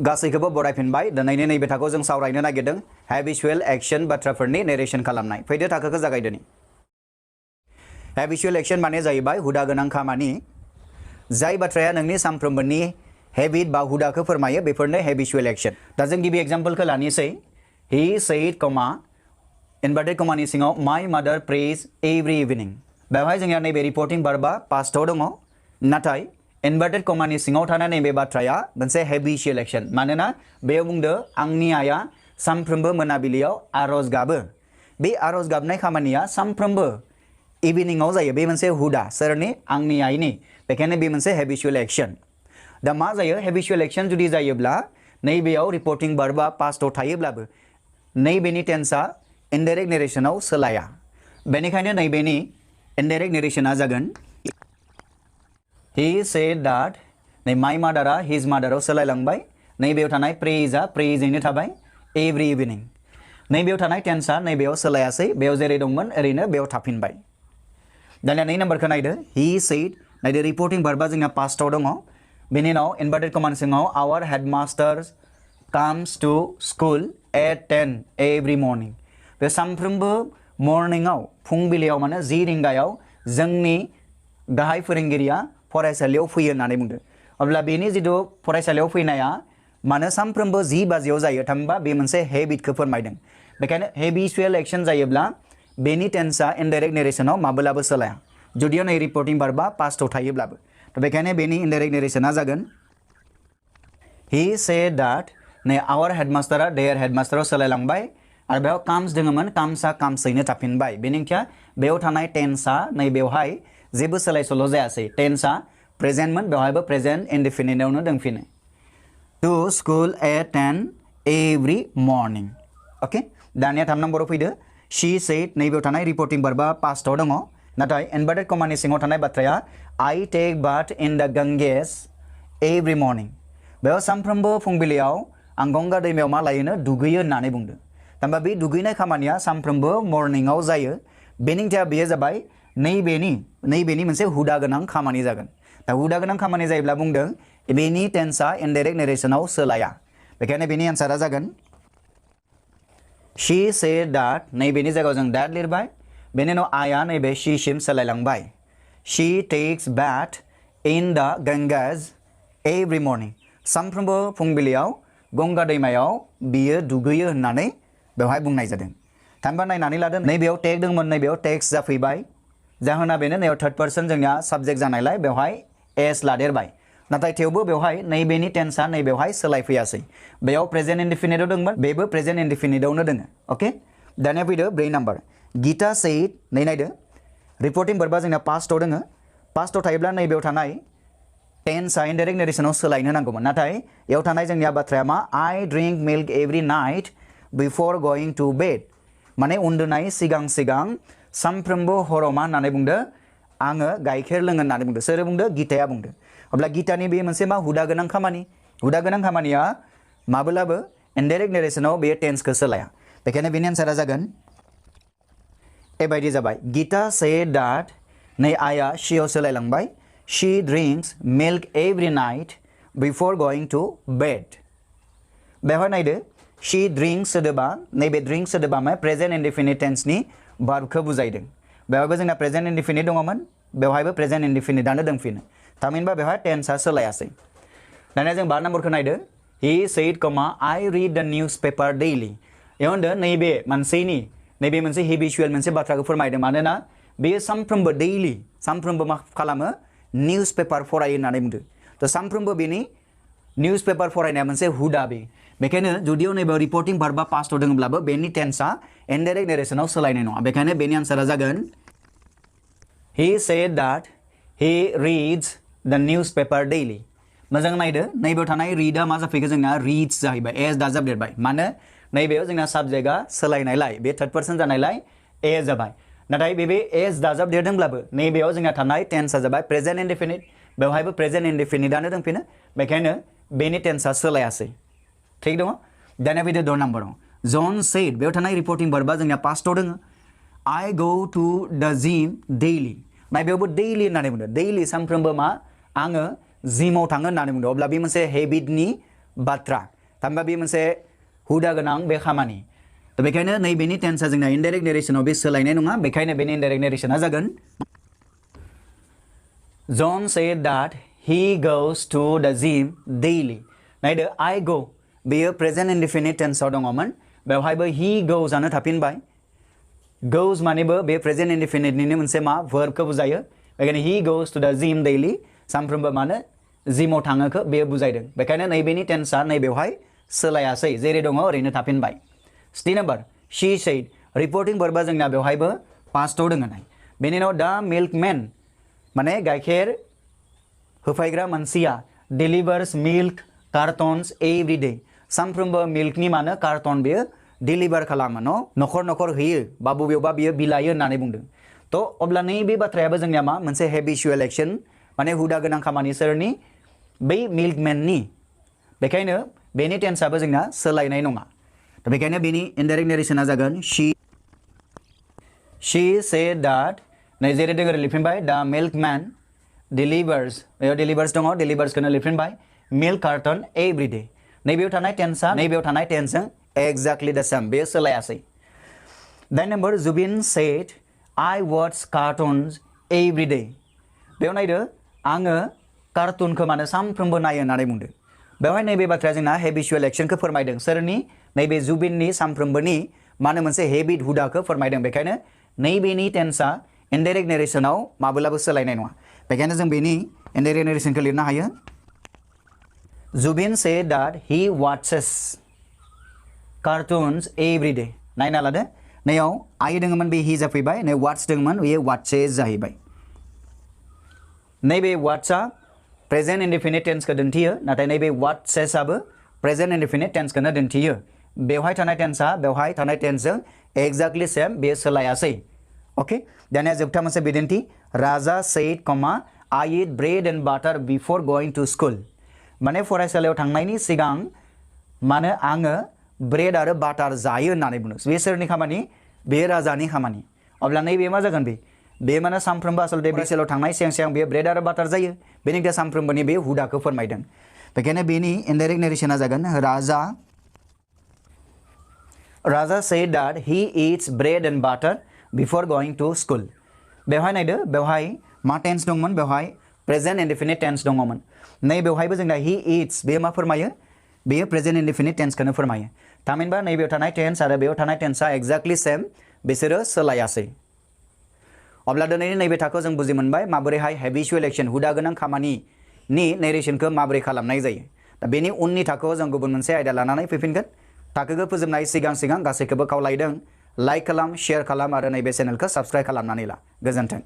गासैखौबो बरायफिनबाय दिनैनि नैबे थाखोआव जों सावरायनो नागिरदों हेबिचुएल एक्शन बाथ्राफोरनि नेरेशन खालामनाय फैदो थाखोखौ जागायदोनि हेबिचुएल एक्शन माने जाहैबाय हुदा गोनां खामानि जाय बाथ्राया नोंनि सानफ्रोमबोनि हेबिट बा हुदाखौ फोरमायो बेफोरनो हेबिचुएल एक्शन दा जों गिबि एग्जांपलखौ लानिसै ही सेड कमा इनभार्टेड कमानि सिङाव माय मादार प्रेज एवरी इभिनिं बेवहाय जोंहा नैबे रिपर्टिं भार्बा पास्टआव दङ नाथाय इनभार्टेड कमानि सिङाव थानाय नैबे बाथ्राया मोनसे हेबिचुएल एक्शन मानोना बेयाव बुंदो आंनि आइया सानफ्रोमबो मोनाबिलियाव आरज गाबो बे आरज गाबनाय खामानिया सानफ्रोमबो इभिनिंआव जायो बे मोनसे हुदा सोरनि आंनि आइनि बेखायनो बे मोनसे हेबिचुएल एक्शन दा मा जायो हेबिचुएल एक्शन जुदि जायोब्ला नैबेयाव रिपर्टिं भार्बा पास्टआव थायोब्लाबो नैबेनि टेन्सआ इनडाइरेक्ट नेरेशनाव सोलाया बेनिखायनो नैबेनि इनडाइरेक्ट नेरेशना जागोन He said that नै माय मादारा हिज मादाराव सोलायलांबाय नैबेयाव थानाय प्रेजआ प्रेजैनो थाबाय एवरी इभिनिं नैबेयाव थानाय टेन्सआ नैबेयाव सोलायासै बेयाव जेरै दंमोन ओरैनो बेयाव थाफिनबाय दानिया नै नाम्बारखौ नायदो he said नायदो रिपर्टिं भार्बा जोंना पास्टआव दङ बेनि उनाव इनभार्टेड कमानि सिङाव our headmaster comes to school at 10 every morning बे सानफ्रोमबो मर्निंआव फुंबिलियाव माने 10 रिंगायाव जोंनि गाहाय फोरोंगिरिया फरायसालियाव फैयो होननानै बुंदों अब्ला बेनि जिथु फरायसालियाव फैनाया मानो सानफ्रोमबो 10 बाजियाव जायो थामहिनबा बे मोनसे हेबिटखौ फोरमायदों बेखायनो हेबिचुएल एक्शन जायोब्ला बेनि टेन्सआ इनडाइरेक्ट नेरेशनाव माब्लाबो सोलाया जुदियो नै रिपर्टिं भार्बा पास्टआव थायोब्लाबो थ' बेखायनो बेनि इनडाइरेक्ट नेरेशना जागोन ही सेड दैट नै आवर हेडमास्टारा देयर हेडमास्टाराव सोलायलांबाय आरो बेयाव काम्स दङमोन काम्सआ काम्सैनो थाफिनबाय बेनि ओंथिया बेयाव थानाय टेन्सआ नै बेवहाय जेबो सोलाय सोल' जायासै टेन्सआ प्रेजेन्टमोन बेवहायबो प्रेजेन्ट इनडिफिनिटआवनो दंफिनो to school at 10 every morning okay दानिया 3 नम्बराव फैदो शी सेड नैबेयाव थानाय रिपर्टिं भार्बा पास्टआव दङ नाथाय इनभार्टेड कमानि सिङाव थानाय बाथ्राया I take bath in the Ganges every morning बेयाव सानफ्रोमबो फुंबिलियाव आं गंगा दैमायाव मा लायोनो दुगैयो होननानै बुंदों थामहिनबा बे दुगैनाय खामानिया सानफ्रोमबो मर्निंआव जायो बेनि ओंथिया बेयो जाबाय नैबेनि मोनसे हुदा गोनां खामानि जागोन दा हुदा गोनां खामानि जायोब्ला बुंदों बेनि टेन्सआ इनडाइरेक्ट नेरेशनाव सोलाया बेखायनो बेनि एन्सारा जागोन शी सेड दैट नैबेनि जायगायाव जों दैट लिरबाय बेनि उनाव आइया नैबे शी सिम सोलायलांबाय she takes bath in the Ganges every morning सानफ्रोमबो फुंबिलियाव गंगा दैमायाव बियो दुगैयो होननानै बेवहाय बुंनाय जादों थामहिनबा नायनानै लादो नैबेयाव टेक दंमोन नैबेयाव टेक्स जाफैबाय जाहोना बेनो नैयाव थर्ड पर्सन जोंनिया साबजेक्ट जानायलाय बेवहाय एस लादेरबाय नाथाय थेवबो बेवहाय नैबेनि टेन्सआ नैबेवहाय सोलायफैयासै बेयाव प्रेजेन्ट इनडिफिनिटआव दंमोन बेबो प्रेजेन्ट इनडिफिनिटआवनो दङ ओके दानिया फैदो 4 नाम्बार गीता सेड नै नायदो रिपर्टिं भार्बा जोंना पास्टआव दङ पास्टआव थायोब्ला नैबेयाव थानाय टेन्सआ इनडाइरेक्ट नेरेशनाव सोलायनो नांगौमोन नाथाय बेयाव थानाय जोंनिया बाथ्राया मा I drink milk every night before going to bed माने उन्दुनाय सिगां सिगां सानफ्रोमबो हराव मा होननानै बुंदो आङो गाइखेर लोङो होननानै बुंदो सोर बुंदो गीताया बुंदो अब्ला गीतानि बे मोनसे मा हुदा गोनां खामानिया माब्लाबो इनडाइरेक्ट नेरेशनाव बे टेन्सखौ सोलाया बेखायनो बेनि एन्सारा जागोन एबायदि जाबाय गीता सेड दैट नै आइया शीआव सोलायलांबाय she drinks milk every night before going to bed बेवहाय नायदो शी ड्रिंक्स सोदोबा नैबे ड्रिंक्स सोदोबा मा प्रेजेन्ट इनडिफिनिट टेन्सनि भार्बखौ बुजायदों बेवहायबो जोंना प्रेजेन्ट इनडिफिनिट दङमोन बेवहायबो प्रेजेन्ट इनडिफिनिटआनो दंफिनो थामहिनबा बेवहाय टेन्सआ सोलायासै दानिया जों 12 नाम्बारखौ नायदो ही सेड कमा आई read the news paper daily बेयाव होनदो नैबे मानसिनि नैबे मोनसे हेबिचुएल मोनसे बाथ्राखौ फोरमायदों मानोना बेयो सानफ्रोमबो डेइलि सानफ्रोमबो मा खालामो निउज पेपार फरायो होननानै बुंदों थ' सानफ्रोमबो बेनि निउज पेपार फरायनाया मोनसे हुदा बेखायनो जुदियो नैबे रिपर्टिं भार्बा पास्टआव दङब्लाबो बेनि टेन्सआ इनडाइरेक्ट नेरेशनाव सोलायनाय नङा बेखायनो बेनि आन्सारा जागोन he said that he reads the news paper daily मोजां नायदो नैबेयाव थानाय रिडआ मा जाफैखो जोंना रिड्स जाहैबाय एस दाजाबदेरबाय मानो नैबेयाव जोंना साबजेक्टआ सोलायनायलाय बे थर्ड पर्सन जानायलाय ए जाबाय नाथाय बे एस दाजाबदेरदोंब्लाबो नैबेयाव जोंना थानाय टेन्सआ जाबाय प्रेजेन्ट इनडिफिनिट बेवहायबो प्रेजेन्ट इनडिफिनिटआनो दंफिनो बेखायनो बेनि टेन्सआ सोलायासै ठीक दङ दानिया फैदो 4 नाम्बाराव जन सेड बेयाव थानाय रिपर्टिं भार्बा जोंनिया पास्टआव दङ I go to the gym daily नायबेयावबो डेइलि होननानै बुंदों डेइलि सानफ्रोमबो मा आङो जिमाव थाङो होननानै बुंदों अब्ला बे मोनसे हेबिटनि बाथ्रा थामहिनबा बे मोनसे हुदा गोनां बे खामानि दा बेखायनो नैबेनि टेन्सआ जोंना इनडाइरेक्ट नेरेसनाव बे सोलायनाय नङा बेखायनो बेनि इनडाइरेक्ट नेरेसना जागोन John said that he goes to the gym daily नायदो I go बेयो प्रेजेन्ट इनडेफिनिट टेन्सआव दङमोन बेवहायबो he goes आनो थाफिनबाय goes मानेबो बे प्रेजेन्ट इनडेफिनिटनिनो मोनसे मा verbखौ बुजायो बेखायनो he goes to the gym daily सानफ्रोमबो मानो जिमाव थाङोखौ बेयो बुजायदों बेखायनो नैबेनि टेन्सआ नैबेवहाय सोलायासै जेरै दङ ओरैनो थाफिनबाय स्टि नाम्बार she said रिपर्टिं वर्बा जोंना बेवहायबो पास्टआव दङ नाय बेनि उनाव दा मिल्कमेन माने गाइखेर होफायग्रा मानसिया delivers milk cartons every day सानफ्रोमबो मिल्कनि मानो कार्टन बेयो डिलिभार खालामो नखर नखर होयो बा बबेयावबा बियो बिलायो होननानै बुंदों तो अब्ला नैबे बाथ्रायाबो जोंनिया मा मोनसे हेबिचुएल एक्शन माने हुदा गोनां खामानि सोरनि बै मिल्कमेननि बेखायनो बेनि टेन्सआबो जोंना सोलायनाय नङा तो बेखायनो बेनि इनडाइरेक्ट नेरेसना जागोन she said that नै जेरै दोङो लिरफिनबाय दा मिल्कमेन delivers बेयाव delivers दङ delivers खौनो लिरफिनबाय मिल्क कार्टन एभ्री डे नैबेयाव थानाय टेन्सजों एक्जेक्टलि द सेम बे सोलायासै दाइन number Zubin said I watch cartoons every day बेयाव नायदो आङो कार्टुनखौ माने सानफ्रोमबो नायो होननानै बुंदों बेवहाय नैबे बाथ्राया जोंना हेबिचुएल एक्शनखौ फोरमायदों सोरनि नैबे जुबिननि सानफ्रोमबोनि मानो मोनसे हेबिट हुदाखौ फोरमायदों बेखायनो नैबेनि टेन्सआ इनडाइरेक्ट नेरेसनाव माब्लाबो सोलायनाय नङा बेखायनो जों बेनि इनडाइरेक्ट नेरेसनखौ लिरनो हायो Zubin said that he watches cartoons every day नायना लादो नैयाव आई दोङोमोन बे ही जाफैबाय नै वाट्स दोङोमोन बेयो वाट्सेस जाहैबाय नैबे वाट्सआ प्रेजेन्ट इनडेफिनिट टेन्सखौ दिन्थियो नाथाय नैबे वाट्सेसआबो प्रेजेन्ट इनडेफिनिट टेन्सखौनो दिन्थियो बेवहाय थानाय टेन्सजों एक्जेक्टलि सेम बे सोलायासै ओके दानिया जोबथा मोनसे बिदिन्थि राजा said I eat bread and butter before going to school माने फरायसालियाव थांनायनि सिगां माने आङो ब्रेड आरो बाटार जायो होननानै बुङो बे सोरनि खामानि बे राजानि खामानि अब्ला नैबे मा जागोन बे माने सानफ्रोमबो आसलते फरायसालियाव थांनाय सिगां बे ब्रेड आरो बाटार जायो बेनिखायनो सानफ्रोमबोनि बे हुदाखौ फोरमायदों बेखायनो बेनि इनडाइरेक्ट नेरेसना जागोन राजा said that he eats bread and butter before going to school बेवहाय नायदो बेवहाय मा टेन्स दंमोन बेवहाय प्रेजेन्ट इनडेफिनिट टेन्स दङमोन नै बेवहायबो जोंना he eats बे मा फोरमायो बेयो प्रेजेन्ट इनडेफिनिट टेन्सखौनो फोरमायो थामहिनबा नैबेयाव थानाय टेन्स आरो बेयाव थानाय टेन्सआ एक्जेक्टलि सेम बिसोरो सोलायासै अब्ला दिनैनि नैबे थाखोआव जों बुजि मोनबाय माबोरैहाय हेबिचुएल एक्शन हुदा गोनां खामानिनि नेरेसनखौ माबोरै खालामनाय जायो दा बेनि उननि थाखोआव जों गुबुन मोनसे आयदा लानानै फैफिनगोन थाखोखौ फोजोबनाय सिगां गासैखौबो खावलायदों लाइक खालाम शेयार खालाम आरो नैबे चेनेलखौ साबस्क्राइब खालामनानै ला गोजोन्थों